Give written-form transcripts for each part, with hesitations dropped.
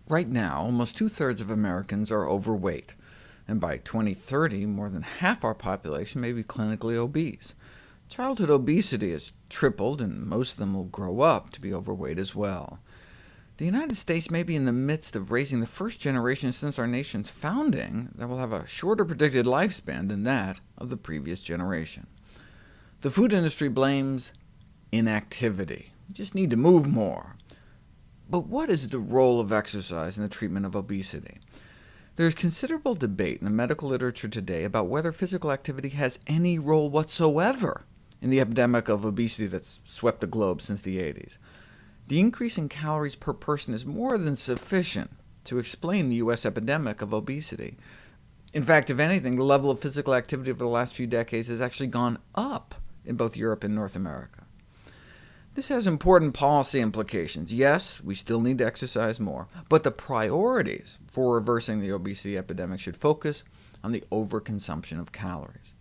Right now, almost two-thirds of Americans are overweight, and by 2030, more than half our population may be clinically obese. Childhood obesity has tripled, and most of them will grow up to be overweight as well. The United States may be in the midst of raising the first generation since our nation's founding that will have a shorter predicted lifespan than that of the previous generation. The food industry blames inactivity. We just need to move more. But what is the role of exercise in the treatment of obesity? There is considerable debate in the medical literature today about whether physical activity has any role whatsoever in the epidemic of obesity that's swept the globe since the 80s. The increase in calories per person is more than sufficient to explain the U.S. epidemic of obesity. In fact, if anything, the level of physical activity over the last few decades has actually gone up in both Europe and North America. This has important policy implications. Yes, we still need to exercise more, but the priorities for reversing the obesity epidemic should focus on the overconsumption of calories.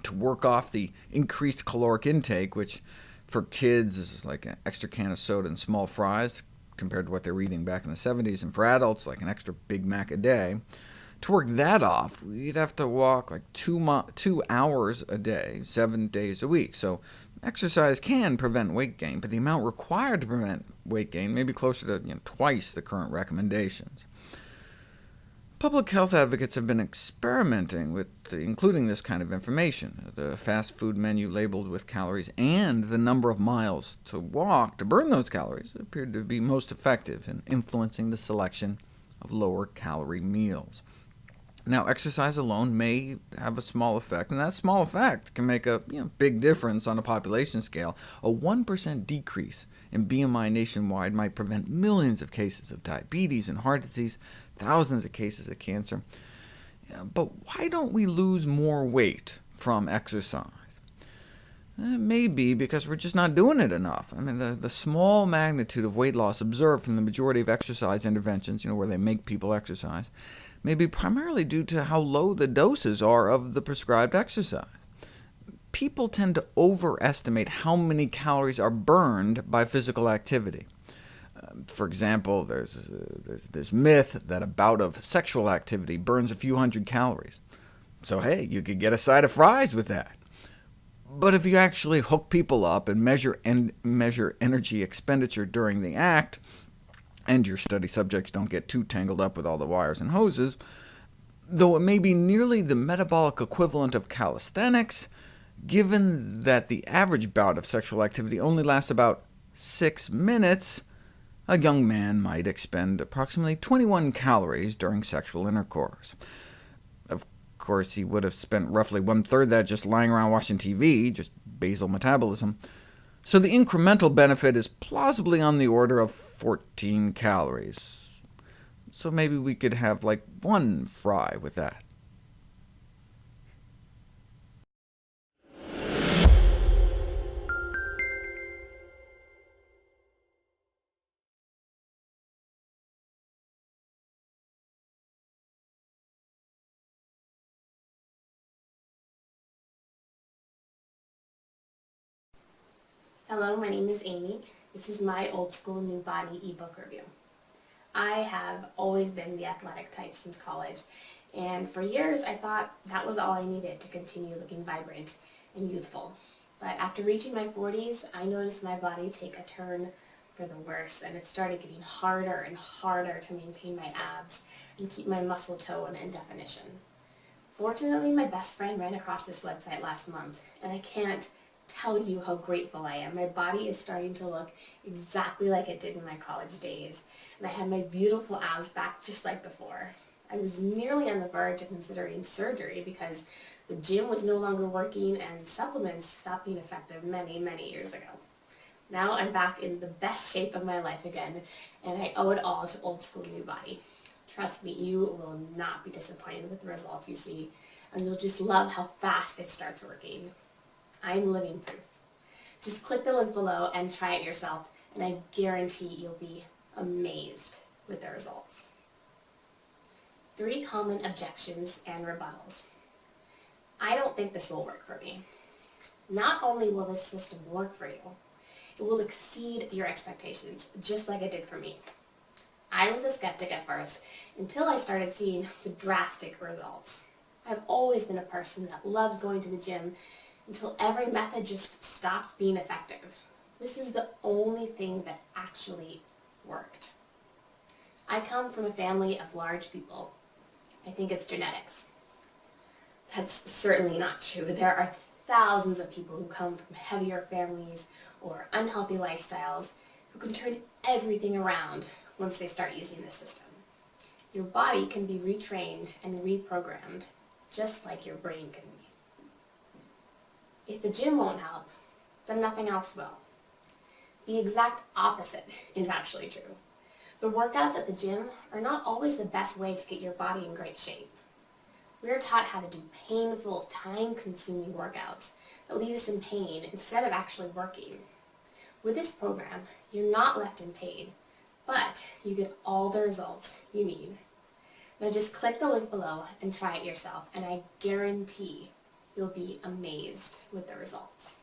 To work off the increased caloric intake, which for kids is like an extra can of soda and small fries, compared to what they were eating back in the 70s, and for adults, like an extra Big Mac a day, to work that off, we'd have to walk like 2 hours a day, 7 days a week. So exercise can prevent weight gain, but the amount required to prevent weight gain may be closer to twice the current recommendations. Public health advocates have been experimenting with including this kind of information. The fast food menu labeled with calories and the number of miles to walk to burn those calories appeared to be most effective in influencing the selection of lower-calorie meals. Now, exercise alone may have a small effect, and that small effect can make a big difference on a population scale. A 1% decrease in BMI nationwide might prevent millions of cases of diabetes and heart disease, thousands of cases of cancer. But why don't we lose more weight from exercise? It may be because we're just not doing it enough. I mean, the small magnitude of weight loss observed from the majority of exercise interventions, where they make people exercise, may be primarily due to how low the doses are of the prescribed exercise. People tend to overestimate how many calories are burned by physical activity. For example, there's this myth that a bout of sexual activity burns a few hundred calories. So hey, you could get a side of fries with that. But if you actually hook people up and measure energy expenditure during the act, and your study subjects don't get too tangled up with all the wires and hoses, though it may be nearly the metabolic equivalent of calisthenics, given that the average bout of sexual activity only lasts about 6 minutes, a young man might expend approximately 21 calories during sexual intercourse. Of course, he would have spent roughly one-third that just lying around watching TV, just basal metabolism. So the incremental benefit is plausibly on the order of 14 calories. So maybe we could have like one fry with that. Hello, my name is Amy. This is my Old School New Body ebook review. I have always been the athletic type since college, and for years I thought that was all I needed to continue looking vibrant and youthful. But after reaching my 40s, I noticed my body take a turn for the worse, and it started getting harder and harder to maintain my abs and keep my muscle tone and definition. Fortunately, my best friend ran across this website last month, and I can't tell you how grateful I am. My body is starting to look exactly like it did in my college days, and I have my beautiful abs back just like before. I was nearly on the verge of considering surgery because the gym was no longer working and supplements stopped being effective many, many years ago. Now I'm back in the best shape of my life again, and I owe it all to Old School New Body. Trust me, you will not be disappointed with the results you see, and you'll just love how fast it starts working. I'm living proof. Just click the link below and try it yourself, and I guarantee you'll be amazed with the results. 3 common objections and rebuttals. I don't think this will work for me. Not only will this system work for you, it will exceed your expectations, just like it did for me. I was a skeptic at first until I started seeing the drastic results. I've always been a person that loved going to the gym until every method just stopped being effective. This is the only thing that actually worked. I come from a family of large people. I think it's genetics. That's certainly not true. There are thousands of people who come from heavier families or unhealthy lifestyles who can turn everything around once they start using this system. Your body can be retrained and reprogrammed just like your brain can be. If the gym won't help, then nothing else will. The exact opposite is actually true. The workouts at the gym are not always the best way to get your body in great shape. We are taught how to do painful, time-consuming workouts that leave us in pain instead of actually working. With this program, you're not left in pain, but you get all the results you need. Now just click the link below and try it yourself, and I guarantee you'll be amazed with the results.